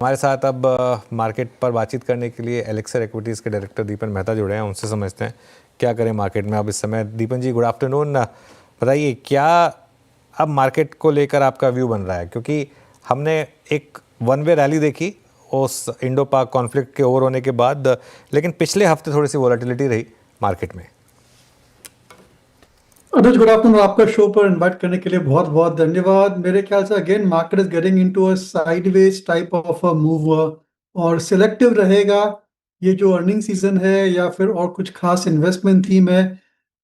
हमारे साथ अब मार्केट पर बातचीत करने के लिए एलेक्सर इक्विटीज़ के डायरेक्टर दीपन मेहता जुड़े हैं। उनसे समझते हैं क्या करें मार्केट में अब इस समय। दीपन जी, गुड आफ्टरनून। बताइए क्या अब मार्केट को लेकर आपका व्यू बन रहा है, क्योंकि हमने एक वन वे रैली देखी उस इंडो पाक कॉन्फ्लिक्ट के ओवर होने के बाद, लेकिन पिछले हफ्ते थोड़ी सी वॉलेटिलिटी रही मार्केट में। अनुज, गुड आफ्टरनून। आपका शो पर इनवाइट करने के लिए बहुत बहुत धन्यवाद। मेरे ख्याल से again market is getting into a sideways type of a move और सिलेक्टिव रहेगा। ये जो अर्निंग सीजन है या फिर और कुछ खास इन्वेस्टमेंट थीम है,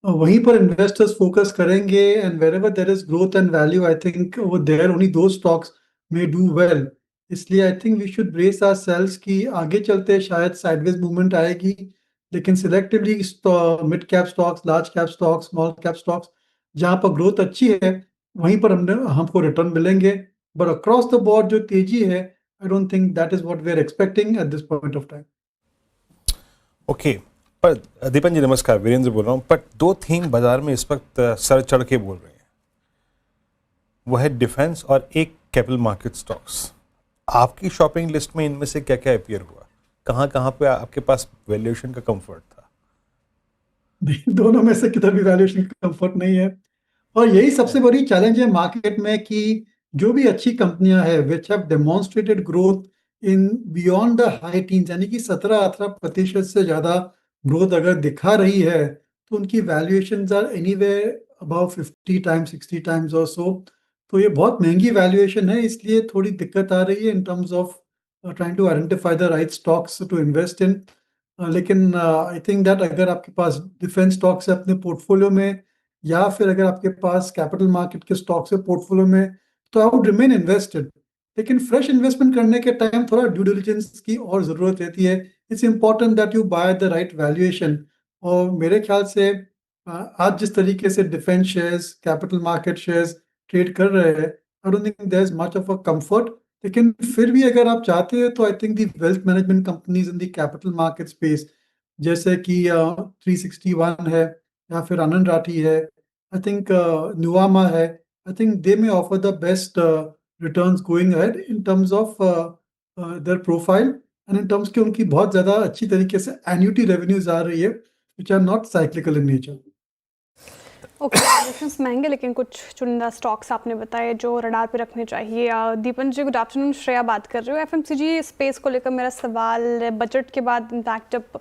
वहीं पर इन्वेस्टर्स फोकस करेंगे। And wherever there is growth and value, I think वो देयर ओनली दो स्टॉक्स में डू वेल। इसलिए I think we should brace ourselves की आगे चलते शायद साइडवेज मूवमेंट आएगी, लेकिन selectively mid cap stocks, large cap stocks, small cap stocks जहां पर ग्रोथ अच्छी है वहीं पर हमको रिटर्न मिलेंगे। बट अक्रॉस द बोर्ड जो तेजी है, I don't think that is what we are expecting at this point of time. Okay, पर दीपन जी नमस्कार, वीरेंद्र बोल रहा हूँ। पर दो थीम बाजार में इस वक्त सर चढ़ के बोल रहे हैं, वो है डिफेंस और एक कैपिटल मार्केट स्टॉक्स। आपकी शॉपिंग लिस्ट में इनमें से क्या क्या अपीयर हुआ? कहाँ कहाँ पे आपके पास वैल्यूएशन का कंफर्ट था? दोनों में से किधर भी वैल्यूएशन कंफर्ट नहीं है, और यही सबसे बड़ी चैलेंज है मार्केट में कि जो भी अच्छी कंपनियां हैं which have demonstrated growth in beyond the high teens, यानी कि 17-18% से ज्यादा ग्रोथ अगर दिखा रही है, तो उनकी valuations are anywhere above 50 times, 60 times और सो। तो ये बहुत महंगी वैल्यूएशन है, इसलिए थोड़ी दिक्कत आ रही है in terms of trying to identify the right stocks to invest in. लेकिन आई थिंक दैट अगर आपके पास डिफेंस स्टॉक्स है अपने पोर्टफोलियो में, या फिर अगर आपके पास कैपिटल मार्केट के स्टॉक्स है पोर्टफोलियो में, तो आई वुड रिमेन इन्वेस्टेड। लेकिन फ्रेश इन्वेस्टमेंट करने के टाइम थोड़ा ड्यू डिलिजेंस की और ज़रूरत रहती है। It's important that you buy the right valuation. और मेरे ख्याल से आज जिस तरीके से defence shares, capital market shares trade कर रहे हैं, I don't think there is much of a comfort. लेकिन फिर भी अगर आप चाहते हैं तो I think the wealth management companies in the capital market space, जैसे कि 361 है या फिर आनंद राठी है, आई थिंक नुवामा है, I think they may offer the best returns going ahead in terms of their profile and in terms कि उनकी बहुत ज़्यादा अच्छी तरीके से एन्युटी रेवेन्यूज आ रही है which are not cyclical in nature. Okay, valuations महंगे, लेकिन कुछ चुनिंदा स्टॉक्स आपने बताए जो रडार पे रखने चाहिए। दीपन जी गुड आफ्टरनून, श्रेया बात कर रही हूँ। एफएमसीजी स्पेस को लेकर मेरा सवाल, बजट के बाद इम्पैक्ट जब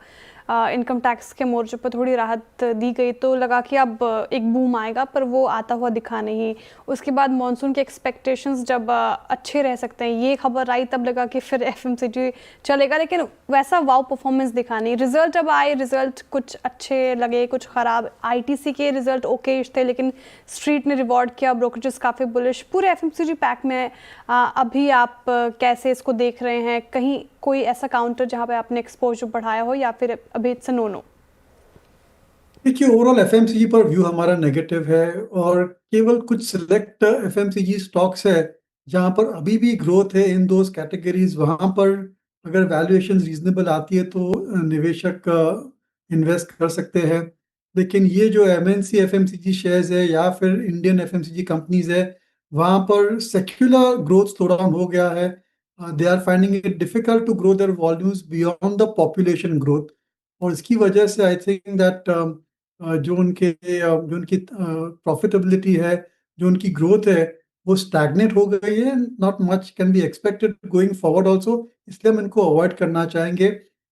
इनकम टैक्स के मोर्चे पर थोड़ी राहत दी गई तो लगा कि अब एक बूम आएगा, पर वो आता हुआ दिखा नहीं। उसके बाद मॉनसून के एक्सपेक्टेशंस जब अच्छे रह सकते हैं, ये खबर आई तब लगा कि फिर एफएमसीजी चलेगा, लेकिन वैसा वाव परफॉर्मेंस दिखा नहीं। रिजल्ट जब आए, रिजल्ट कुछ अच्छे लगे, कुछ ख़राब। आईटीसी के रिजल्ट ओके थे, लेकिन स्ट्रीट ने रिवॉर्ड किया, ब्रोकरेजेस काफ़ी बुलिश। पूरे एफएमसीजी पैक में अभी आप कैसे इसको देख रहे हैं? कहीं कोई ऐसा काउंटर जहां पे आपने एक्सपोजर बढ़ाया हो, या फिर अभी इट्स नो नो? देखिए, ओवरऑल एफएमसीजी पर व्यू हमारा नेगेटिव है, और केवल कुछ सिलेक्ट एफएमसीजी स्टॉक्स है जहां पर अभी भी ग्रोथ है इन दोज कैटेगरीज। वहां पर अगर वैल्यूएशन रीजनेबल आती है तो निवेशक इन्वेस्ट कर सकते हैं। लेकिन ये जो एमएनसी एफएमसीजी शेयर्स है या फिर इंडियन एफएमसीजी कंपनीज है, वहां पर सेक्युलर ग्रोथ स्लो डाउन हो गया है। They are finding it difficult to grow their volumes beyond the population growth, और इसकी वजह से आई थिंक दैट जो उनकी प्रॉफिटेबिलिटी है, जो उनकी ग्रोथ है, वो स्टैग्नेट हो गई है। Not much can be expected going forward also, इसलिए हम इनको अवॉइड करना चाहेंगे।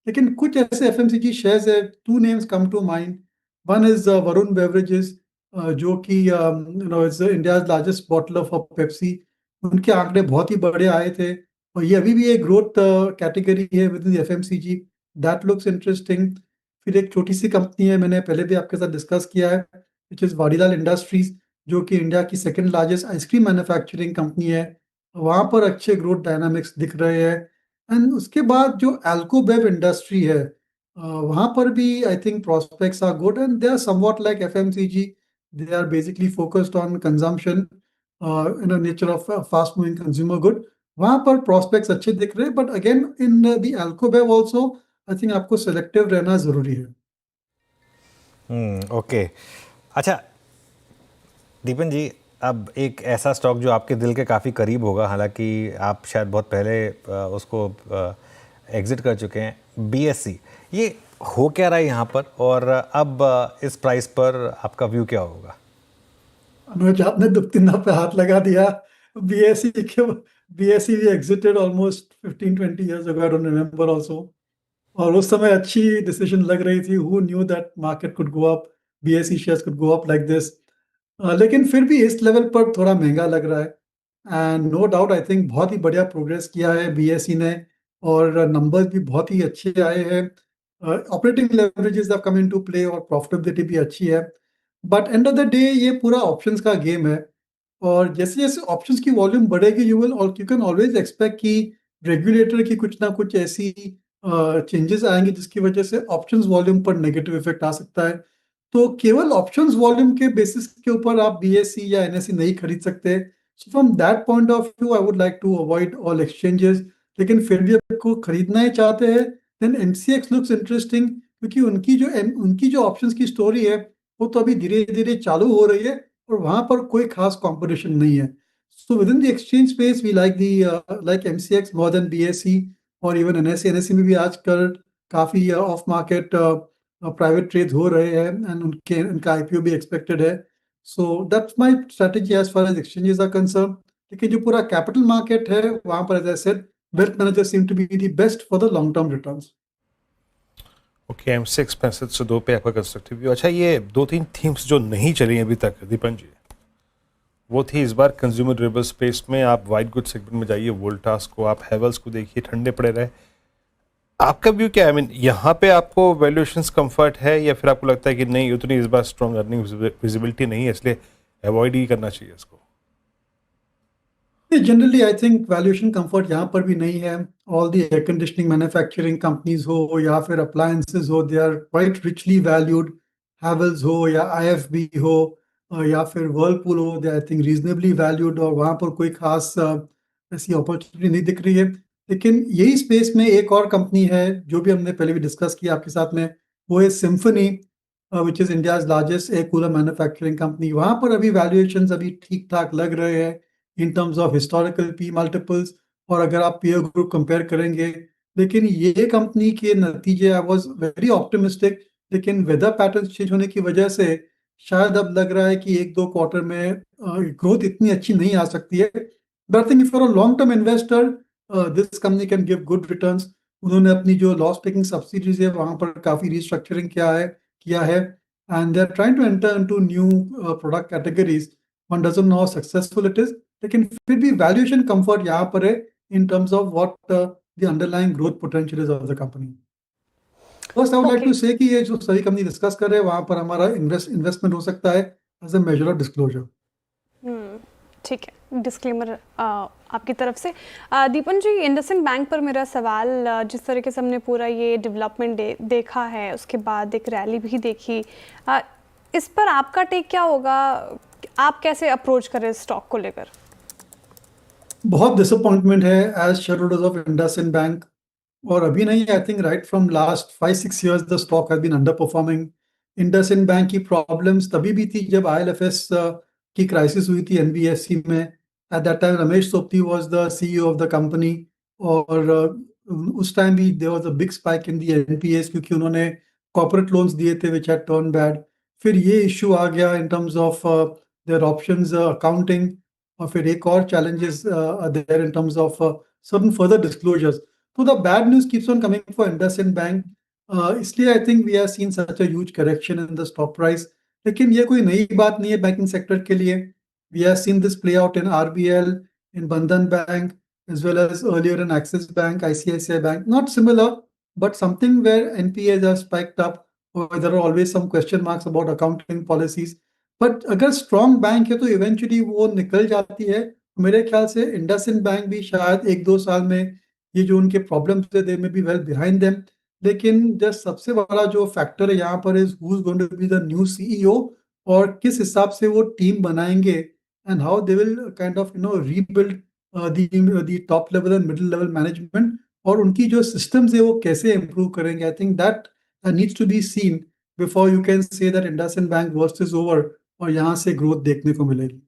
लेकिन कुछ ऐसे एफएमसीजी शेयर्स है, two names come to mind. One is Varun beverages, जो कि is India's largest bottler of Pepsi. उनके आंकड़े बहुत ही बड़े आए थे, और ये अभी भी एक ग्रोथ कैटेगरी है with in FMCG. That looks interesting. फिर एक छोटी सी कंपनी है, मैंने पहले भी आपके साथ डिस्कस किया है, विच इज़ वाडीलाल इंडस्ट्रीज, जो कि इंडिया की second largest ice cream manufacturing company है। वहाँ पर अच्छे ग्रोथ डायनामिक्स दिख रहे हैं। एंड उसके बाद जो अल्कोबेव इंडस्ट्री है, वहाँ पर भी I think prospects are good, and they are somewhat like FMCG. They are basically focused on consumption in nature of fast moving consumer good. वहाँ पर प्रॉस्पेक्ट्स अच्छे दिख रहे हैं, but again in the alcobev also I think आपको selective रहना ज़रूरी है। ओके। अच्छा दीपन जी, अब एक ऐसा स्टॉक जो आपके दिल के काफ़ी करीब होगा, हालांकि आप शायद बहुत पहले उसको एग्जिट कर चुके हैं, BSE, ये हो क्या रहा है यहाँ पर, और अब इस प्राइस पर आपका व्यू क्या होगा? अनुज, आपने दुपतिना पे हाथ लगा दिया। बीएसई के बीएसई भी exerted almost 15-20 years ago, I don't remember also. और उस समय अच्छी डिसीजन लग रही थी। Who knew that market could go up, BSE shares could go up like this. लेकिन फिर भी इस लेवल पर थोड़ा महंगा लग रहा है। And no doubt I think बहुत ही बढ़िया प्रोग्रेस किया है बीएसई ने, और नंबर्स भी बहुत ही अच्छे आए हैं। Operating leverages have come into play और प्रॉफिटेबिलिटी भी अच्छी है। But end of the day ये पूरा ऑप्शंस का गेम है, और जैसे जैसे ऑप्शंस की वॉल्यूम बढ़ेगी यू कैन ऑलवेज एक्सपेक्ट कि रेगुलेटर की कुछ ना कुछ ऐसी चेंजेस आएंगे जिसकी वजह से ऑप्शंस वॉल्यूम पर नेगेटिव इफेक्ट आ सकता है। तो केवल ऑप्शंस वॉल्यूम के बेसिस के ऊपर आप बीएससी या एनएससी नहीं खरीद सकते। So from that point of view I would like to avoid all exchanges. लेकिन फिर भी आपको खरीदना ही चाहते हैं देन एमसीएक्स लुक्स इंटरेस्टिंग, क्योंकि उनकी जो ऑप्शंस की स्टोरी है वो तो अभी धीरे धीरे चालू हो रही है, और वहां पर कोई खास कंपटीशन नहीं है। So within the exchange space we like the like MCX more than BSC, और इवन एनएससी। एनएससी में भी आजकल काफी ऑफ मार्केट प्राइवेट ट्रेड हो रहे हैं, एंड उनका आईपीओ भी एक्सपेक्टेड है। So that's my strategy as far as exchanges are concern. लेकिन जो पूरा कैपिटल मार्केट है वहां पर, as I said, wealth manager seem to be the best for the long term returns. Okay, M6 6502 पे आपका कंस्ट्रक्टिव व्यू। अच्छा, ये 2-3 थीम्स जो नहीं चली अभी तक दीपन जी, वो थी इस बार कंज्यूमर ड्यूरेबल स्पेस में। आप वाइट गुड सेगमेंट में जाइए, वोल्टास को, आप हेवल्स को देखिए, ठंडे पड़े रहे। आपका व्यू क्या है? आई मीन, यहाँ पे आपको वैल्यूएशंस कंफर्ट है, या फिर आपको लगता है कि नहीं, उतनी इस बार स्ट्रॉन्ग अर्निंग विजिबिलिटी नहीं है, इसलिए अवॉइड ही करना चाहिए इसको? Generally I think valuation comfort यहाँ पर भी नहीं है। All the air conditioning manufacturing companies हो या फिर अप्लायंसेस हो, they are quite richly valued. Havells हो या आईएफबी हो या फिर वर्लपूल हो, they I think reasonably valued, और वहाँ पर कोई खास ऐसी अपॉर्चुनिटी नहीं दिख रही है। लेकिन यही स्पेस में एक और कंपनी है जो भी हमने पहले भी डिस्कस किया आपके साथ में, वो है symphony, which is India's largest air cooler manufacturing company. वहाँ पर अभी वैल्यूएशंस अभी ठीक ठाक लग रहे हैं इन terms of historical P multiples, और अगर आप पीयर ग्रुप कंपेयर करेंगे। लेकिन ये कंपनी के नतीजे, आई वाज वेरी ऑप्टिमिस्टिक, लेकिन वेदर पैटर्न्स चेंज होने की वजह से शायद अब लग रहा है कि 1-2 क्वार्टर में ग्रोथ इतनी अच्छी नहीं आ सकती है। But I think if you are a long term investor, this company can give good returns. उन्होंने अपनी जो लॉस मेकिंग सब्सिडीज है वहां पर काफी रिस्ट्रक्चरिंग किया है, and they are trying to enter into new product categories. One doesn't know how successful it is, लेकिन फिर भी वैल्यूएशन कंफर्ट यहाँ पर है in terms of what the underlying growth potential is of the company. First I would like okay. To say कि ये जो सभी कंपनी डिस्कस कर रहे हैं वहां पर हमारा इन्वेस्टमेंट हो सकता है as a measure of disclosure. ठीक है, डिस्क्लेमर आपकी तरफ से। दीपन जी, इंडसइंड बैंक पर मेरा सवाल, जिस तरीके से हमने पूरा ये डेवलपमेंट देखा है, उसके बाद एक रैली भी देखी, इस पर आपका टेक क्या होगा? आप कैसे अप्रोच करें स्टॉक को लेकर? बहुत डिसअपॉइंटमेंट है as shareholders of IndusInd bank, और अभी नहीं, I think right from last 5-6 years the stock has been underperforming. IndusInd bank की प्रॉब्लम्स तभी भी थी जब आईएलएफएस की क्राइसिस हुई थी एनबीएफसी में। At that time Ramesh Sobti was the CEO of the company, और उस टाइम भी there was a big spike in the NPS क्योंकि उन्होंने कॉर्पोरेट लोन्स दिए थे विच हैड टर्न बैड। फिर ये इशू आ गया इन terms of their options accounting, और फिर एक और challenges are there in terms of certain further disclosures. So the bad news keeps on coming for IndusInd Bank. इसलिए I think we have seen such a huge correction in the stock price. लेकिन ये कोई नई बात नहीं है banking sector के लिए। We have seen this play out in RBL, in Bandhan Bank, as well as earlier in Axis Bank, ICICI Bank. Not similar, but something where NPAs have spiked up, or there are always some question marks about accounting policies. But अगर strong bank है तो eventually वो निकल जाती है। मेरे ख्याल से इंडसइंड बैंक भी शायद 1-2 साल में ये जो उनके प्रॉब्लम्स थे they may be well behind them. लेकिन जस्ट सबसे बड़ा जो फैक्टर है यहाँ पर is who is going to be the new CEO, और किस हिसाब से वो टीम बनाएंगे, and how they will kind of rebuild the top level and middle level management, और उनकी जो सिस्टम्स है वो कैसे इंप्रूव करेंगे। I think that needs to be seen before you can say that IndusInd bank worst is over और यहाँ से ग्रोथ देखने को मिलेगी।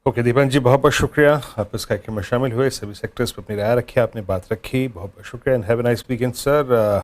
ओके दीपन जी, बहुत बहुत शुक्रिया आप इस कार्यक्रम में शामिल हुए, सभी सेक्टर्स पर अपनी राय रखी, आपने बात रखी, बहुत बहुत शुक्रिया and have a nice weekend sir.